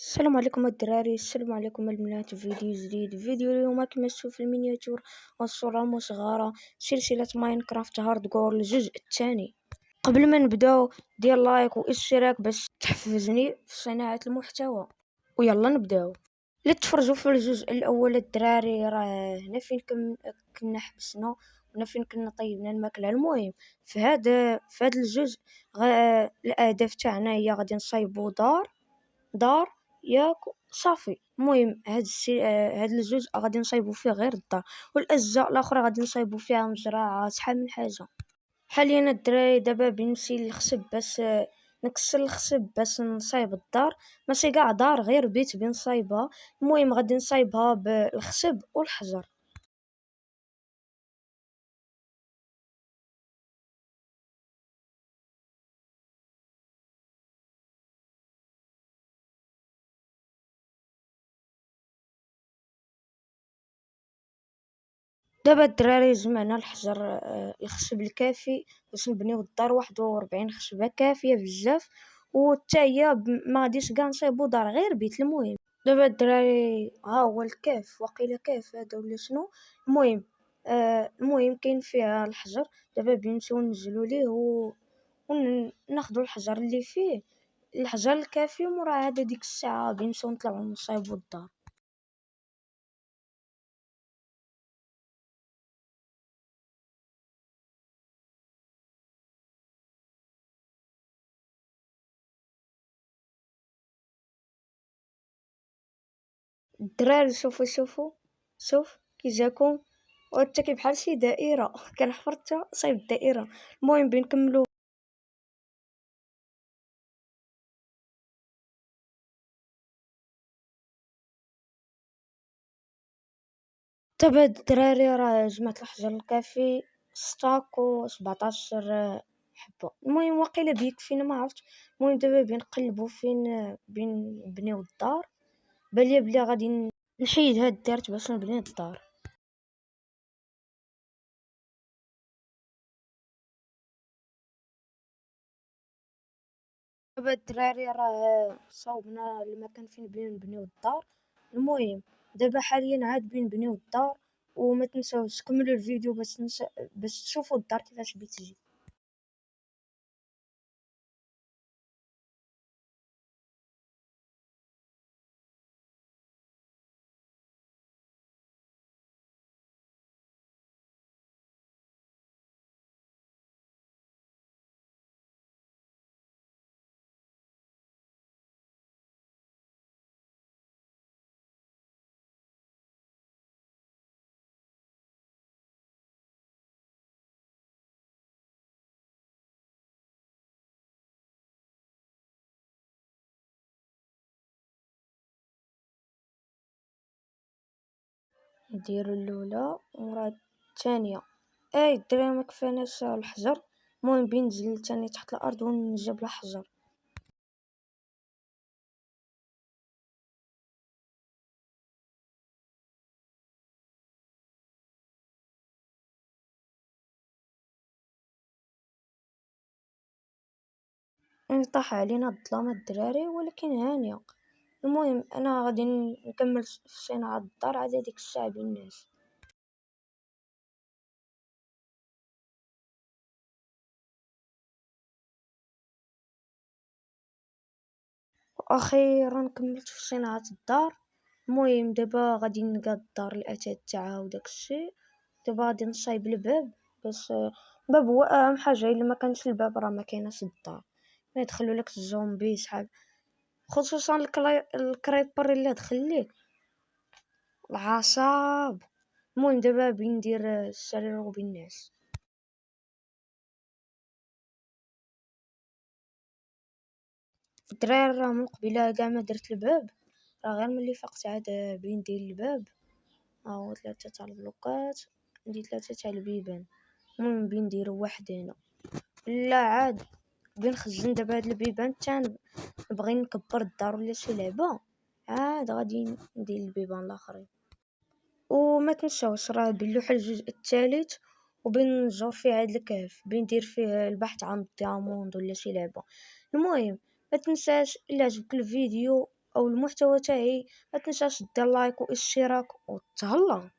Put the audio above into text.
السلام عليكم الدراري، السلام عليكم البنات. فيديو جديد. فيديو اليوم كما تشوف في المينياتور والصورة المصغرة سلسلة ماينكرافت هارد كور الجزء الثاني. قبل ما نبداو دير لايك واشتراك باش تحفزني في صناعة المحتوى، ويلا نبداو. لا تفرجوا في الجزء الاول الدراري، راه هنا فين كنا حبسنا، هنا فين كنا طيبنا الماكله. المهم في هذا الجزء الاهداف تاعنا هي غادي نصايبوا دار ياك صافي. المهم هاد الجزء غادي نصايبوا فيه غير الدار، والاجزاء الاخرى غادي نصايبوا فيها مزرعه شحال من حاجه. حاليا الدراري دابا بنمشي للخصب باش نكسر الخصب باش نصايب الدار، ماشي كاع دار غير بيت بنصايبها. المهم غادي نصايبها بالخصب والحجر. دابا الدراري جمعنا الحجر، الخشب الكافي باش نبنيو الدار. 41 خشبة كافية بزاف، وحتى هي ما غاديش كاع نصايبو دار غير بيت. المهم دابا الدراري ها هو الكاف، وقيلا كاف هذا ولا شنو. المهم كاين فيها الحجر. دابا بنمشيو ننزلو ليه وناخدو الحجر اللي فيه، الحجر الكافي، ومورا عاد ديك الساعة بنمشيو نطلعو نصايبو الدار. الدراري شوف كي جاكم، وهادشي بحال شي دائرة كان حفرتها صايب الدائرة. المهم بنكملو. دابا الدراري راه جمعت الحجر الكافي 17 حبة. المهم واقيلا بيكفينا ما عرفتش. المهم دابا بنقلبو فين نبنيو الدار. بالي بلي غادي نحيد هاد الدارت باش نبني الدار. دابا الدراري راه صاوبنا المكان فين بغينا نبنيو الدار. المهم دابا حاليا عاد بنبنيو الدار، وما تنساوش كملوا الفيديو باش تشوفوا الدار كيفاش بتجي. نديرو الاولى ورا الثانيه. اي الدراري ما كفاناش الحجر. المهم بننزل تاني تحت الارض ونجيب الحجر. يعني طاح علينا الظلام الدراري ولكن هانيه. المهم انا غادي نكمل في صناعة الدار عاد هذيك الساعه بالناس. واخيرا كملت في صناعة الدار. المهم دابا غادي نلقى الدار الاثاث تاعها وداك الشيء. دابا غادي نصايب الباب باش الباب هو اهم حاجه. الا ما كانش الباب راه ما كايناش الدار. ما يدخلوا لك الزومبي شحال، خصوصا الكريبر اللي دخل ليك العصاب. المهم دابا بندير السرير وبالناس. الدراري راه من قبيله كاع ما درت الباب، راه غير ملي فقت عاد بندير الباب. ها هو 3 تاع البلوكات، عندي 3 تاع البيبان. المهم بنديرو واحد هنا. لا عاد بنخزن دابا هاد البيبان تاع نبغي نكبر الدار ولا شي لعبة، عاد غادي ندير البيبان الاخرين. وما تنساوش راه بنلوح الجزء الثالث وبنجر فيه هاد الكهف، بندير فيه البحث عن الدياموند ولا شي لعبة. المهم ما تنساش الا عجبك الفيديو أو المحتوى تاعي، ما تنساش دير لايك واشتراك وتهلا.